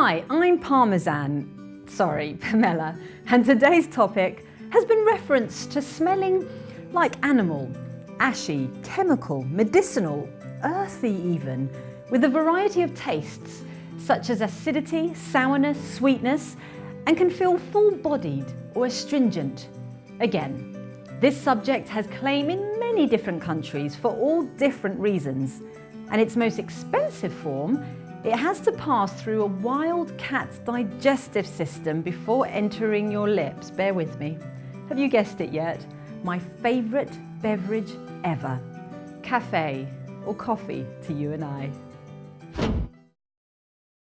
Hi, I'm Pamela, and today's topic has been referenced to smelling like animal, ashy, chemical, medicinal, earthy even, with a variety of tastes such as acidity, sourness, sweetness, and can feel full-bodied or astringent. Again, this subject has claim in many different countries for all different reasons, and its most expensive form, it has to pass through a wild cat's digestive system before entering your lips. Bear with me. Have you guessed it yet? My favourite beverage ever. Cafe or coffee to you and I.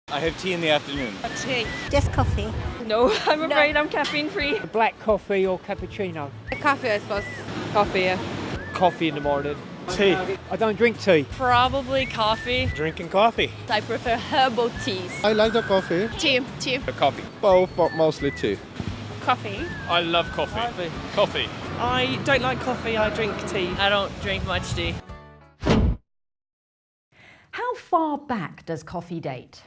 I have tea in the afternoon. Tea. Just coffee. No, I'm afraid I'm caffeine free. A black coffee or cappuccino. A coffee, I suppose. Coffee, yeah. Coffee in the morning. Tea. I don't drink tea. Probably coffee. Drinking coffee. I prefer herbal teas. I like the coffee. Tea. A coffee. Both, but mostly tea. Coffee. I love coffee. Coffee. I don't like coffee, I drink tea. I don't drink much tea. How far back does coffee date?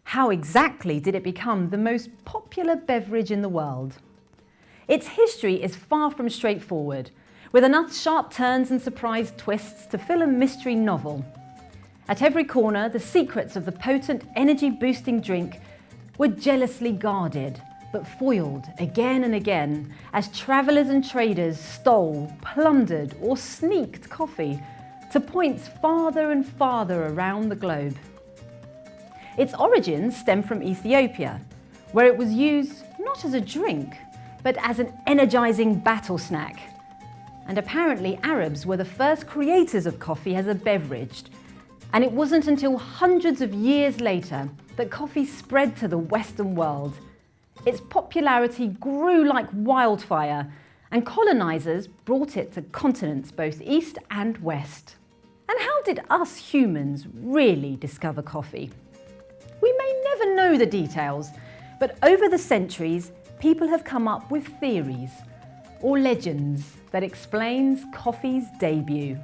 How exactly did it become the most popular beverage in the world? Its history is far from straightforward, with enough sharp turns and surprise twists to fill a mystery novel. At every corner, the secrets of the potent energy-boosting drink were jealously guarded, but foiled again and again as travellers and traders stole, plundered or sneaked coffee to points farther and farther around the globe. Its origins stem from Ethiopia, where it was used not as a drink, but as an energising battle snack. And apparently Arabs were the first creators of coffee as a beverage. And it wasn't until hundreds of years later that coffee spread to the Western world. Its popularity grew like wildfire, and colonisers brought it to continents both east and west. And how did us humans really discover coffee? We may never know the details, but over the centuries, people have come up with theories or legends that explains coffee's debut.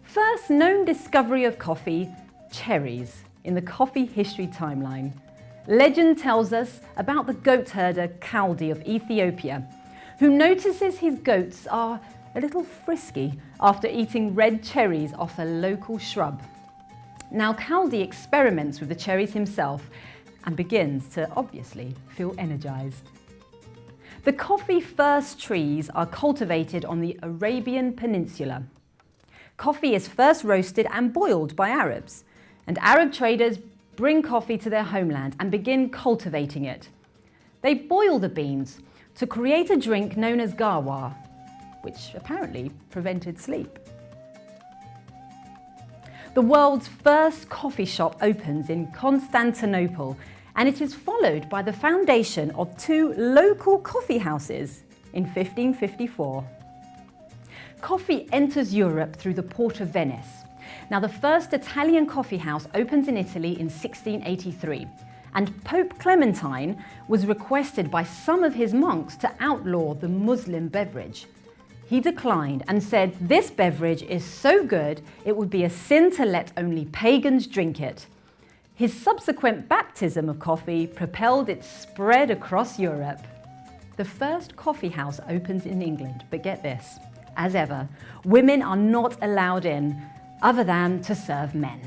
First known discovery of coffee, cherries, in the coffee history timeline. Legend tells us about the goat herder Kaldi of Ethiopia, who notices his goats are a little frisky after eating red cherries off a local shrub. Now Kaldi experiments with the cherries himself and begins to obviously feel energized. The coffee first trees are cultivated on the Arabian Peninsula. Coffee is first roasted and boiled by Arabs, and Arab traders bring coffee to their homeland and begin cultivating it. They boil the beans to create a drink known as gawa, which apparently prevented sleep. The world's first coffee shop opens in Constantinople, and it is followed by the foundation of 2 local coffee houses in 1554. Coffee enters Europe through the port of Venice. Now, the first Italian coffee house opens in Italy in 1683, and Pope Clementine was requested by some of his monks to outlaw the Muslim beverage. He declined and said this beverage is so good it would be a sin to let only pagans drink it. His subsequent baptism of coffee propelled its spread across Europe. The first coffee house opens in England, but get this, as ever, women are not allowed in other than to serve men.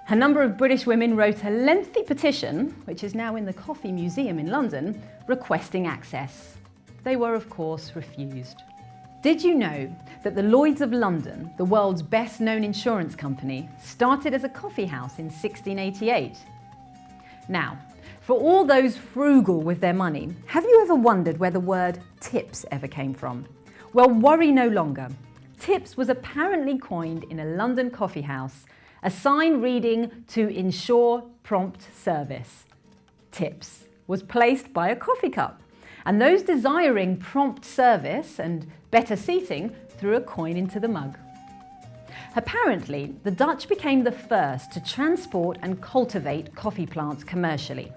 A number of British women wrote a lengthy petition, which is now in the Coffee Museum in London, requesting access. They were, of course, refused. Did you know that the Lloyd's of London, the world's best-known insurance company, started as a coffee house in 1688? Now, for all those frugal with their money, have you ever wondered where the word tips ever came from? Well, worry no longer. Tips was apparently coined in a London coffee house, a sign reading "to ensure prompt service." Tips was placed by a coffee cup, and those desiring prompt service and better seating threw a coin into the mug. Apparently, the Dutch became the first to transport and cultivate coffee plants commercially.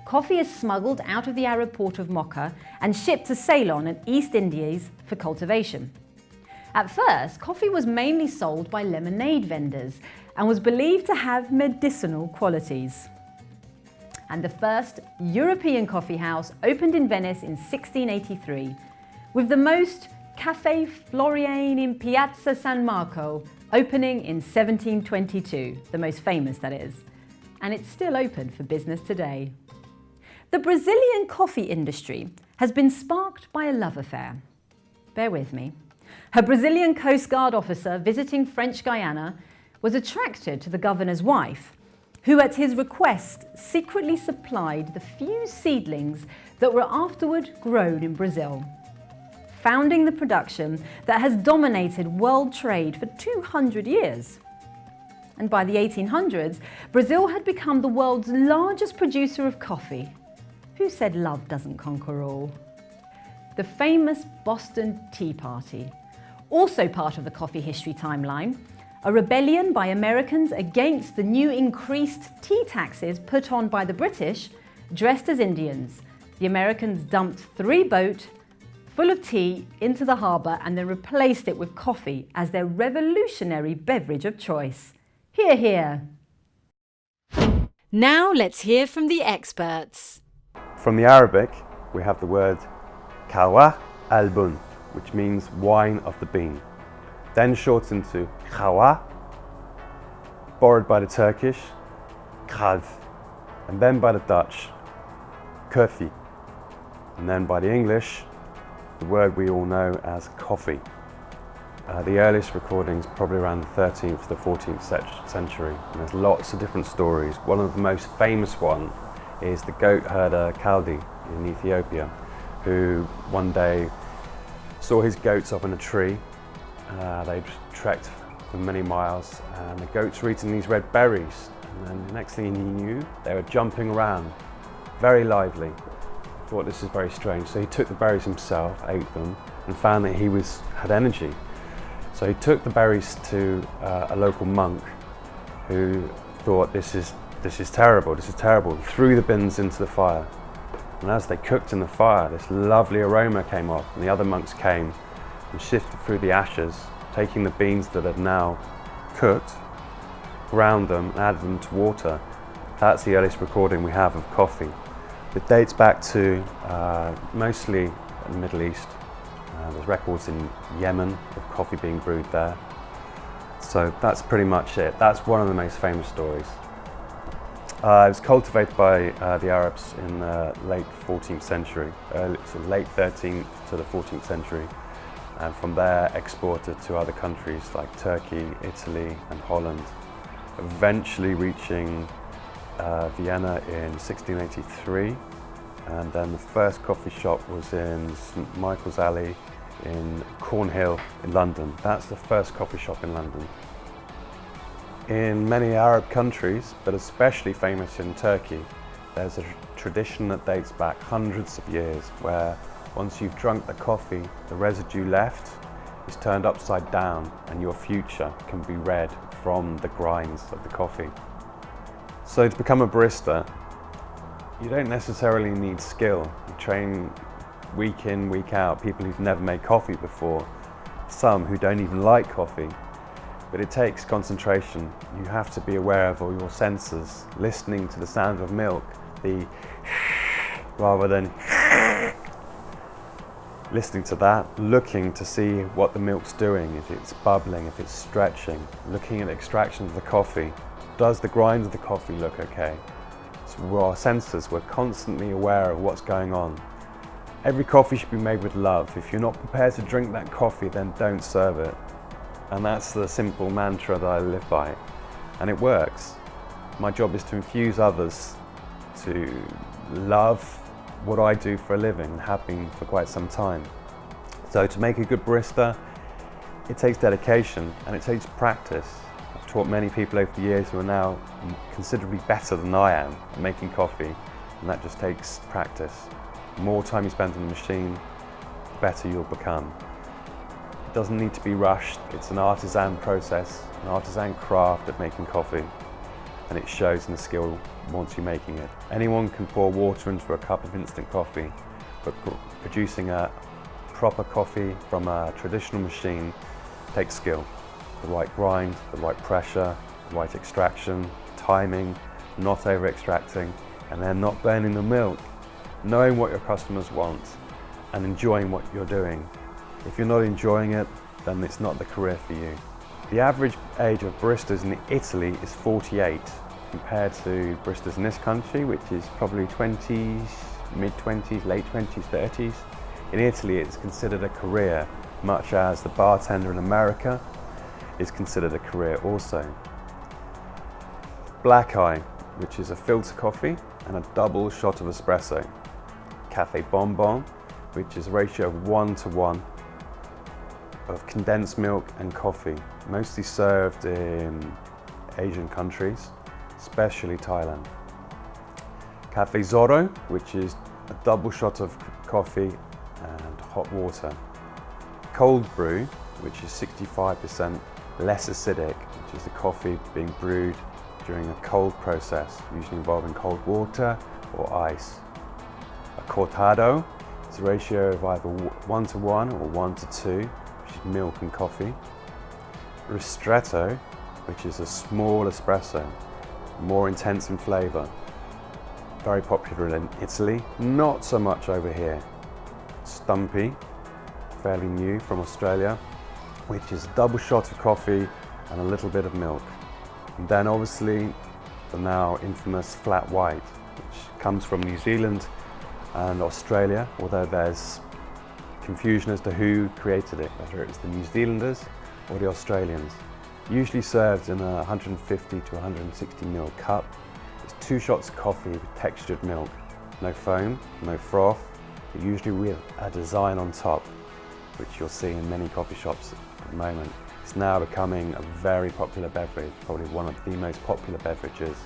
Coffee is smuggled out of the Arab port of Mocha and shipped to Ceylon and East Indies for cultivation. At first, coffee was mainly sold by lemonade vendors and was believed to have medicinal qualities. and the first European coffee house opened in Venice in 1683, with the most Caffè Floriane in Piazza San Marco opening in 1722, the most famous that is, and it's still open for business today. The Brazilian coffee industry has been sparked by a love affair. Bear with me. A Brazilian Coast Guard officer visiting French Guiana was attracted to the governor's wife, who at his request secretly supplied the few seedlings that were afterward grown in Brazil, founding the production that has dominated world trade for 200 years. And by the 1800s, Brazil had become the world's largest producer of coffee. Who said love doesn't conquer all? The famous Boston Tea Party, also part of the coffee history timeline, a rebellion by Americans against the new increased tea taxes put on by the British, dressed as Indians. The Americans dumped 3 boats full of tea into the harbour and then replaced it with coffee as their revolutionary beverage of choice. Hear, hear. Now let's hear from the experts. From the Arabic, we have the word kawa al-bun, which means wine of the bean. Then shortened to khawa, borrowed by the Turkish, khad, and then by the Dutch, kurfi, and then by the English, the word we all know as coffee. The earliest recordings probably around the 13th to the 14th century, and there's lots of different stories. One of the most famous one is the goat herder Kaldi in Ethiopia, who one day saw his goats up in a tree. They'd trekked for many miles and the goats were eating these red berries, and then the next thing he knew they were jumping around, very lively. Thought this is very strange, so he took the berries himself, ate them, and found that he had energy. So he took the berries to a local monk who thought this is terrible, threw the bins into the fire. And as they cooked in the fire, this lovely aroma came off, and the other monks came and sifted through the ashes, taking the beans that had now cooked, ground them and added them to water. That's the earliest recording we have of coffee. It dates back to mostly the Middle East. There's records in Yemen of coffee being brewed there. So that's pretty much it. That's one of the most famous stories. It was cultivated by the Arabs in the late 14th century, so late 13th to the 14th century, and from there exported to other countries like Turkey, Italy and Holland, eventually reaching Vienna in 1683, and then the first coffee shop was in St Michael's Alley in Cornhill in London. That's the first coffee shop in London. In many Arab countries, but especially famous in Turkey, there's a tradition that dates back hundreds of years where once you've drunk the coffee, the residue left is turned upside down and your future can be read from the grinds of the coffee. So to become a barista, you don't necessarily need skill. You train week in, week out, people who've never made coffee before, some who don't even like coffee. But it takes concentration. You have to be aware of all your senses, listening to the sound of milk, the rather than listening to that, looking to see what the milk's doing, if it's bubbling, if it's stretching, looking at the extraction of the coffee. Does the grind of the coffee look okay? So our senses, we're constantly aware of what's going on. Every coffee should be made with love. If you're not prepared to drink that coffee, then don't serve it. And that's the simple mantra that I live by. And it works. My job is to infuse others to love what I do for a living and have been for quite some time. So to make a good barista, it takes dedication and it takes practice. I've taught many people over the years who are now considerably better than I am at making coffee, and that just takes practice. The more time you spend on the machine, the better you'll become. It doesn't need to be rushed. It's an artisan process, an artisan craft of making coffee, and it shows in the skill once you're making it. Anyone can pour water into a cup of instant coffee, but producing a proper coffee from a traditional machine takes skill. The right grind, the right pressure, the right extraction, timing, not over extracting. and then not burning the milk, knowing what your customers want and enjoying what you're doing. If you're not enjoying it, then it's not the career for you. The average age of baristas in Italy is 48, compared to baristas in this country, which is probably 20s, mid-20s, late 20s, 30s. In Italy, it's considered a career, much as the bartender in America is considered a career also. Black Eye, which is a filter coffee and a double shot of espresso. Cafe Bonbon, which is a ratio of 1:1 of condensed milk and coffee, mostly served in Asian countries, especially Thailand. Cafe Zorro, which is a double shot of coffee and hot water. Cold brew, which is 65% less acidic, which is the coffee being brewed during a cold process, usually involving cold water or ice. A cortado is a ratio of either 1:1 or 1:2, which is milk and coffee. Ristretto, which is a small espresso, more intense in flavour. Very popular in Italy, not so much over here. Stumpy, fairly new from Australia, which is a double shot of coffee and a little bit of milk. And then obviously the now infamous flat white, which comes from New Zealand and Australia, although there's confusion as to who created it, whether it's the New Zealanders or the Australians. Usually served in a 150 to 160 ml cup. It's 2 shots of coffee with textured milk. No foam, no froth, but usually with a design on top, which you'll see in many coffee shops at the moment. It's now becoming a very popular beverage, probably one of the most popular beverages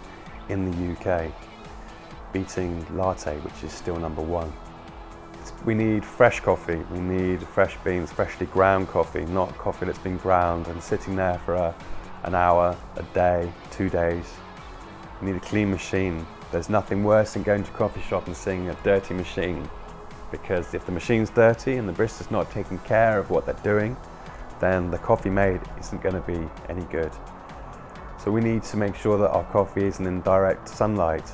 in the UK, beating latte, which is still #1. We need fresh coffee, we need fresh beans, freshly ground coffee, not coffee that's been ground and sitting there for an hour, a day, 2 days. We need a clean machine. There's nothing worse than going to a coffee shop and seeing a dirty machine, because if the machine's dirty and the barista's not taking care of what they're doing, then the coffee made isn't going to be any good. So we need to make sure that our coffee isn't in direct sunlight.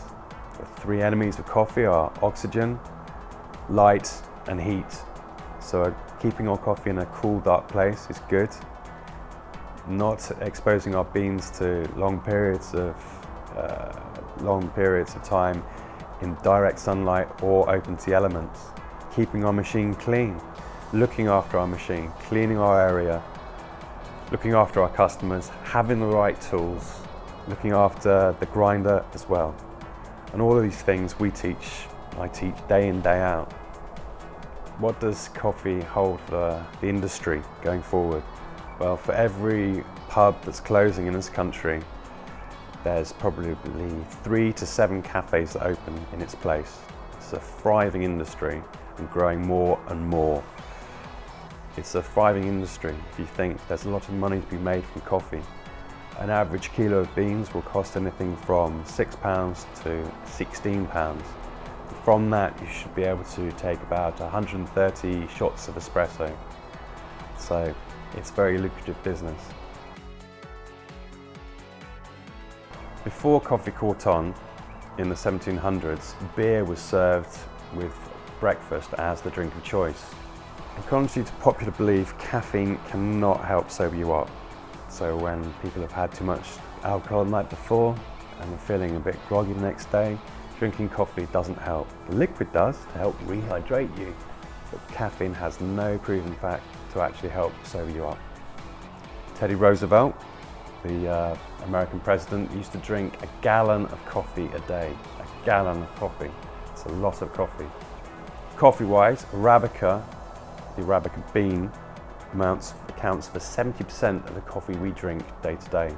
The 3 enemies of coffee are oxygen, light and heat. So keeping our coffee in a cool, dark place is good. Not exposing our beans to long periods of time in direct sunlight or open to the elements. Keeping our machine clean, looking after our machine, cleaning our area, looking after our customers, having the right tools, looking after the grinder as well. And all of these things I teach day in, day out. What does coffee hold for the industry going forward? Well, for every pub that's closing in this country, there's probably 3 to 7 cafes that open in its place. It's a thriving industry and growing more and more. It's a thriving industry if you think there's a lot of money to be made from coffee. An average kilo of beans will cost anything from £6 to £16. From that, you should be able to take about 130 shots of espresso. So it's a very lucrative business. Before coffee caught on in the 1700s, beer was served with breakfast as the drink of choice. And contrary to popular belief, caffeine cannot help sober you up. So when people have had too much alcohol the night before and are feeling a bit groggy the next day, drinking coffee doesn't help. The liquid does to help rehydrate you, but caffeine has no proven fact to actually help sober you up. Teddy Roosevelt, the American president, used to drink a gallon of coffee a day. A gallon of coffee. It's a lot of coffee. Coffee-wise, Arabica, the Arabica bean, accounts for 70% of the coffee we drink day to day.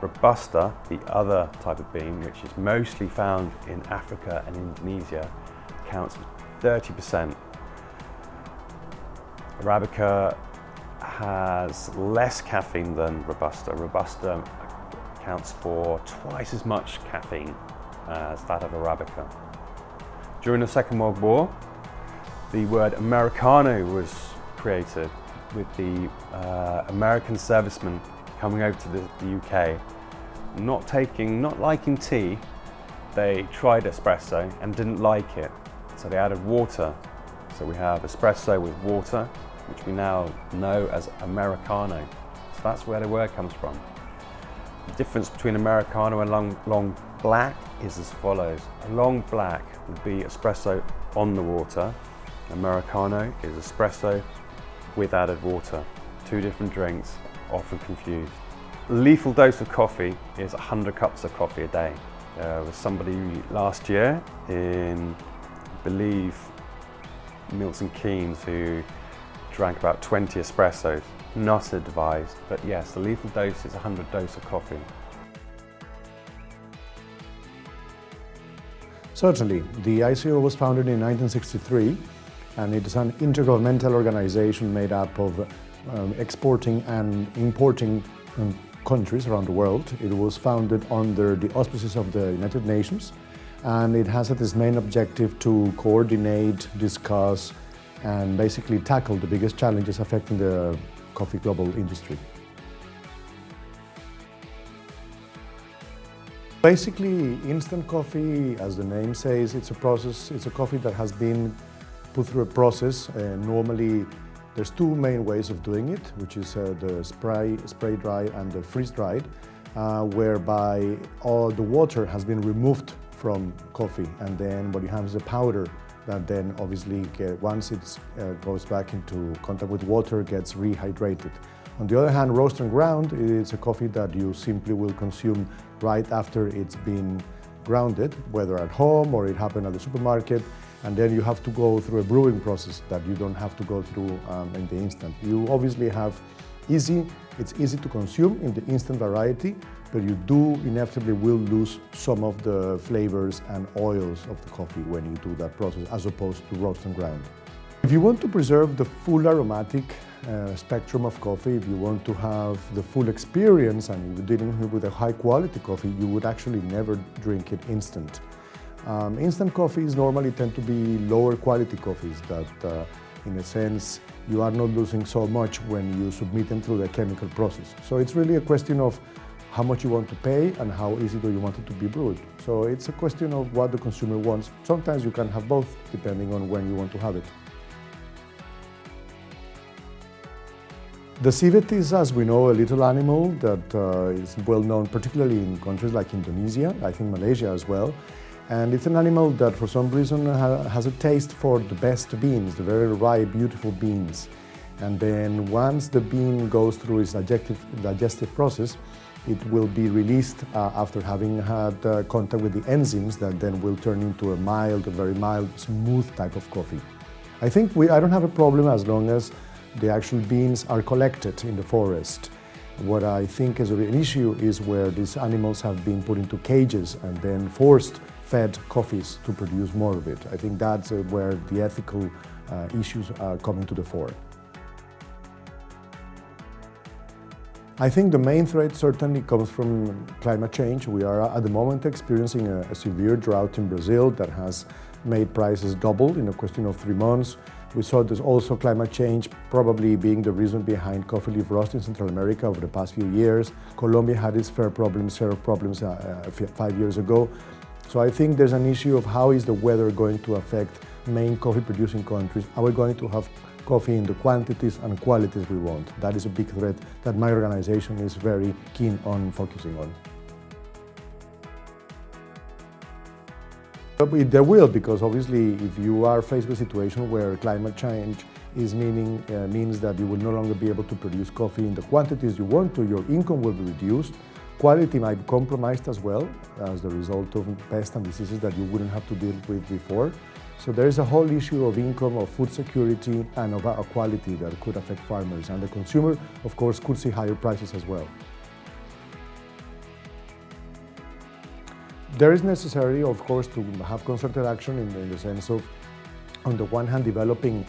Robusta, the other type of bean, which is mostly found in Africa and Indonesia, accounts for 30%. Arabica has less caffeine than Robusta. Robusta accounts for twice as much caffeine as that of Arabica. During the Second World War, the word Americano was created with the American servicemen coming over to the UK, not liking tea, they tried espresso and didn't like it, so they added water. So we have espresso with water, which we now know as Americano. So that's where the word comes from. The difference between Americano and long black is as follows. A long black would be espresso on the water. Americano is espresso with added water. Two different drinks, often confused. The lethal dose of coffee is 100 cups of coffee a day. There was somebody last year in, I believe, Milton Keynes who drank about 20 espressos. Not advised, but yes, the lethal dose is 100 doses of coffee. Certainly. The ICO was founded in 1963, and it is an intergovernmental organization made up of exporting and importing countries around the world. It was founded under the auspices of the United Nations, and it has as its main objective to coordinate, discuss, and basically tackle the biggest challenges affecting the coffee global industry. Basically, instant coffee, as the name says, it's a process, it's a coffee that has been put through a process. Normally, there's two main ways of doing it, which is the spray dry and the freeze dried, whereby all the water has been removed from coffee, and then what you have is a powder that then obviously once it goes back into contact with water, gets rehydrated. On the other hand, roast and ground is a coffee that you simply will consume right after it's been grounded, whether at home or it happened at the supermarket, and then you have to go through a brewing process that you don't have to go through in the instant. You obviously have it's easy to consume in the instant variety, but you do inevitably will lose some of the flavors and oils of the coffee when you do that process, as opposed to roast and ground. If you want to preserve the full aromatic spectrum of coffee, if you want to have the full experience and you're dealing with a high quality coffee, you would actually never drink it instant. Instant coffees normally tend to be lower quality coffees that in a sense you are not losing so much when you submit them through the chemical process. So it's really a question of how much you want to pay and how easy do you want it to be brewed. So it's a question of what the consumer wants. Sometimes you can have both depending on when you want to have it. The civet is, as we know, a little animal that is well known, particularly in countries like Indonesia, I think Malaysia as well. And it's an animal that for some reason has a taste for the best beans, the very ripe, beautiful beans. And then once the bean goes through its digestive process, it will be released after having had contact with the enzymes that then will turn into a very mild, smooth type of coffee. I think I don't have a problem as long as the actual beans are collected in the forest. What I think is an issue is where these animals have been put into cages and then force-fed coffees to produce more of it. I think that's where the ethical issues are coming to the fore. I think the main threat certainly comes from climate change. We are at the moment experiencing a severe drought in Brazil that has made prices double in a question of 3 months. We saw there's also climate change probably being the reason behind coffee leaf rust in Central America over the past few years. Colombia had its share of problems 5 years ago. So I think there's an issue of how is the weather going to affect main coffee producing countries. Are we going to have coffee in the quantities and qualities we want? That is a big threat that my organization is very keen on focusing on. There will, because obviously if you are faced with a situation where climate change is means that you will no longer be able to produce coffee in the quantities you want to, your income will be reduced, quality might be compromised as well as the result of pests and diseases that you wouldn't have to deal with before. So there is a whole issue of income, of food security, and of quality that could affect farmers. And the consumer, of course, could see higher prices as well. There is necessary, of course, to have concerted action in the sense of, on the one hand, developing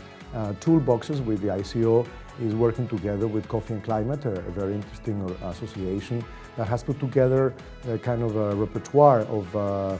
toolboxes with the ICO is working together with Coffee and Climate, a very interesting association that has put together a kind of a repertoire of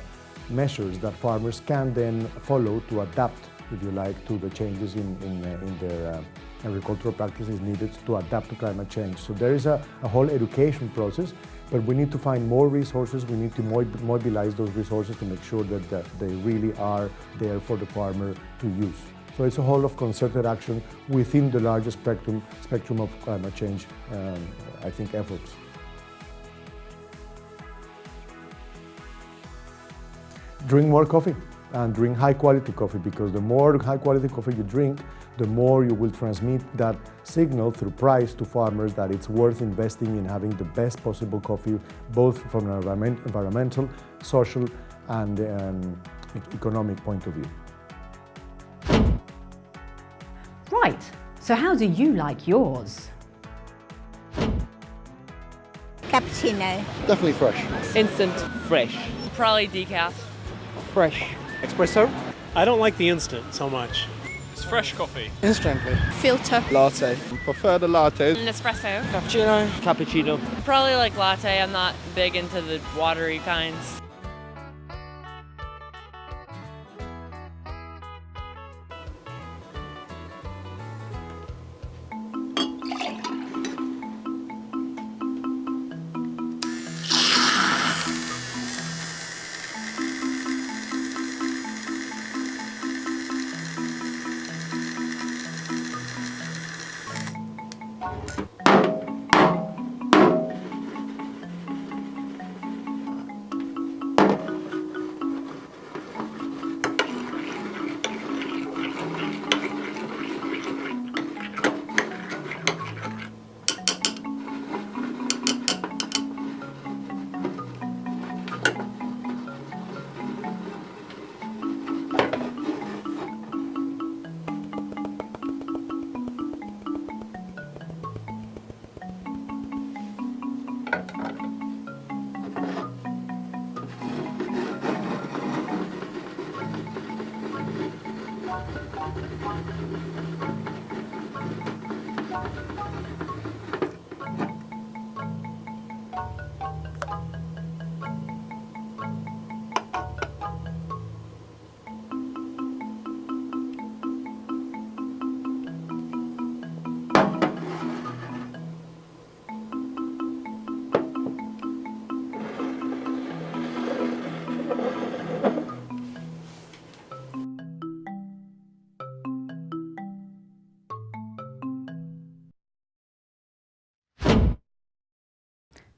measures that farmers can then follow to adapt, if you like, to the changes in their agricultural practices needed to adapt to climate change. So there is a whole education process, but we need to find more resources. We need to mobilize those resources to make sure that they really are there for the farmer to use. So it's a whole of concerted action within the larger spectrum of climate change, I think, efforts. Drink more coffee and drink high quality coffee, because the more high quality coffee you drink, the more you will transmit that signal through price to farmers that it's worth investing in having the best possible coffee, both from an environmental, social, and economic point of view. Right, so how do you like yours? Cappuccino. Definitely fresh. Instant. Fresh. Probably decaf. Fresh. Espresso? I don't like the instant so much. It's fresh coffee. Instantly. Filter. Latte. Prefer the latte. An espresso. Cappuccino. Cappuccino. Probably like latte. I'm not big into the watery kinds.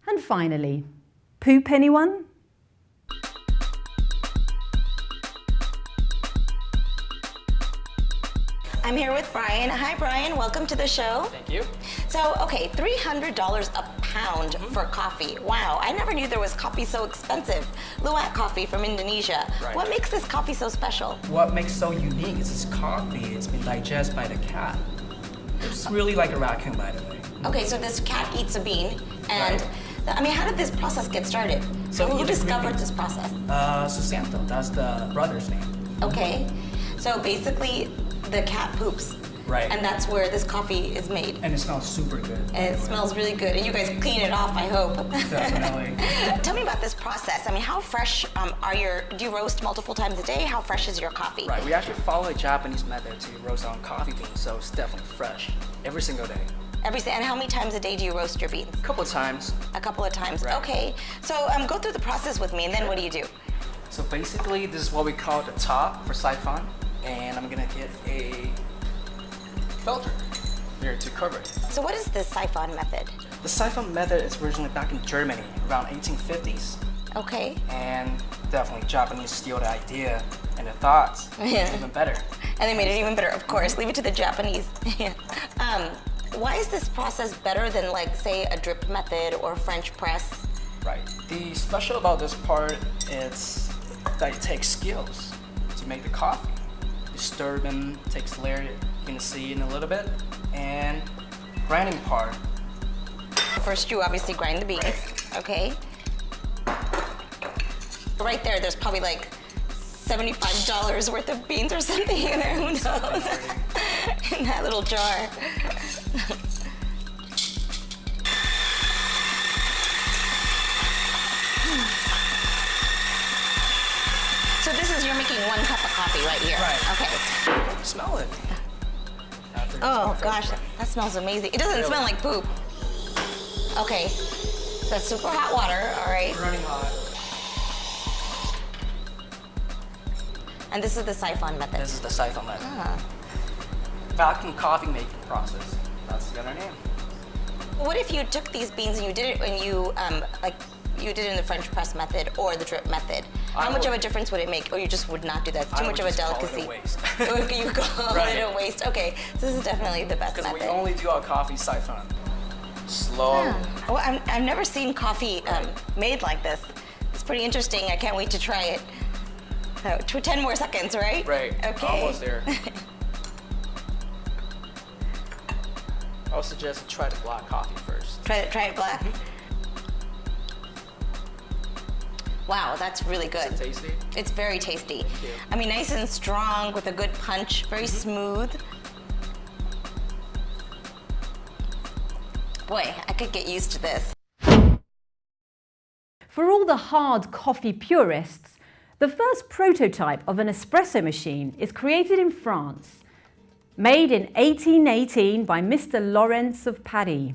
And finally, poop anyone? I'm here with Brian. Hi, Brian. Welcome to the show. Thank you. So, okay, $300 a pound for coffee. Wow, I never knew there was coffee so expensive. Luwak coffee from Indonesia. Right. What makes this coffee so special? What makes it so unique is this coffee. It's been digested by the cat. It's really like a raccoon, by the way. Okay, so this cat eats a bean, and Right. I mean, how did this process get started? So who you discovered agree- this process? Susanto, that's the brother's name. Okay, so basically the cat poops. Right. And that's where this coffee is made. And it smells super good. And it smells really good, and you guys clean it off, I hope. Definitely. Tell me about this process. I mean, how fresh do you roast multiple times a day? How fresh is your coffee? Right, we actually follow a Japanese method to roast on coffee beans, so it's definitely fresh every single day. And how many times a day do you roast your beans? A couple of times. A couple of times, Right. okay. So go through the process with me, and then what do you do? So basically, this is what we call the top for siphon, and I'm gonna get a filter here to cover it. So what is the siphon method? The siphon method is originally back in Germany, around 1850s. Okay. And definitely Japanese steal the idea and the thoughts, Yeah. even better. And they made it even better, of course. Leave it to the Japanese. Why is this process better than, like, say, a drip method or French press? Right. The special about this part is that it takes skills to make the coffee. The stirring takes layer, you can see in a little bit, and grinding part. First, you obviously grind the beans, okay? Right there's probably like $75 worth of beans or something in there, who knows? In that little jar. So this is, you're making 1 cup of coffee right here. Right. Okay. Smell it. After Oh gosh, that smells amazing. It doesn't smell like poop. Okay, so that's super hot water, all right. Running hot. And this is the siphon method. This is the siphon method. Ah. Vacuum coffee making process. That's the other name. What if you took these beans and you did it when you you did it in the French press method or the drip method? How much of a difference would it make? Or you just would not do that? It's too much of a delicacy. Call it a waste. You call it a waste. Okay, so this is definitely the best method. Because we only do our coffee siphon. Slow. Yeah. Well, I've never seen coffee made like this. It's pretty interesting. I can't wait to try it. So, 10 more seconds, right? Right. Okay. Almost there. I would suggest try the black coffee first. Try it black. Wow, that's really good. Is it tasty? It's very tasty. I mean, nice and strong with a good punch, very smooth. Boy, I could get used to this. For all the hard coffee purists, the first prototype of an espresso machine is created in France, made in 1818 by Mr. Lawrence of Paris.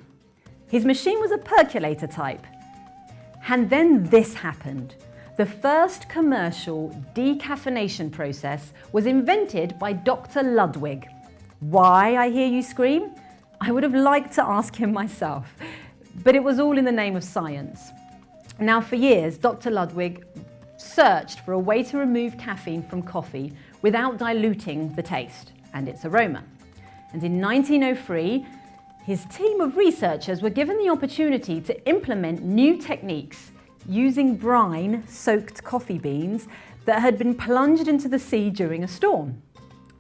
His machine was a percolator type. And then this happened. The first commercial decaffeination process was invented by Dr. Ludwig. Why, I hear you scream? I would have liked to ask him myself, but it was all in the name of science. Now, for years, Dr. Ludwig searched for a way to remove caffeine from coffee without diluting the taste and its aroma. And in 1903, his team of researchers were given the opportunity to implement new techniques using brine-soaked coffee beans that had been plunged into the sea during a storm.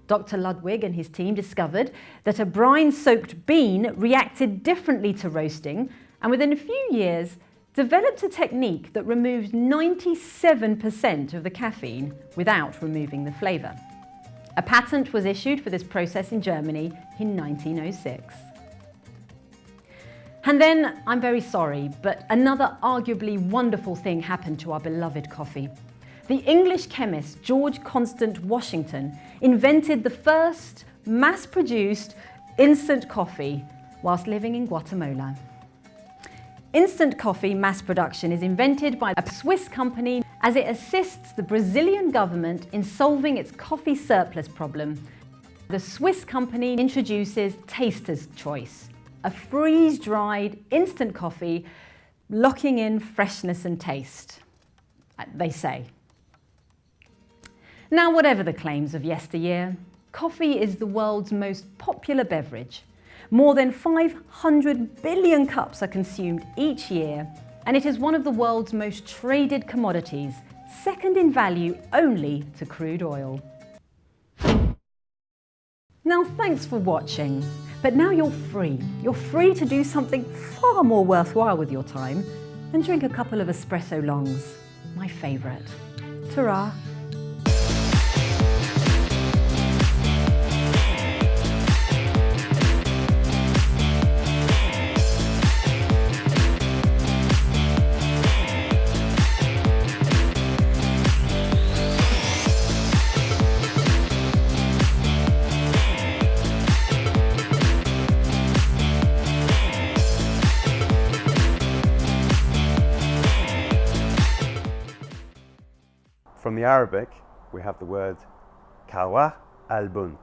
Dr. Ludwig and his team discovered that a brine-soaked bean reacted differently to roasting, and within a few years developed a technique that removed 97% of the caffeine without removing the flavour. A patent was issued for this process in Germany in 1906. And then, I'm very sorry, but another arguably wonderful thing happened to our beloved coffee. The English chemist George Constant Washington invented the first mass-produced instant coffee whilst living in Guatemala. Instant coffee mass production is invented by a Swiss company as it assists the Brazilian government in solving its coffee surplus problem. The Swiss company introduces Taster's Choice, a freeze-dried instant coffee locking in freshness and taste, they say. Now, whatever the claims of yesteryear, coffee is the world's most popular beverage. More than 500 billion cups are consumed each year, and it is one of the world's most traded commodities, second in value only to crude oil. Now, thanks for watching, but now you're free. You're free to do something far more worthwhile with your time and drink a couple of espresso longs, my favourite. Ta-ra! From the Arabic, we have the word kawa al-bunt,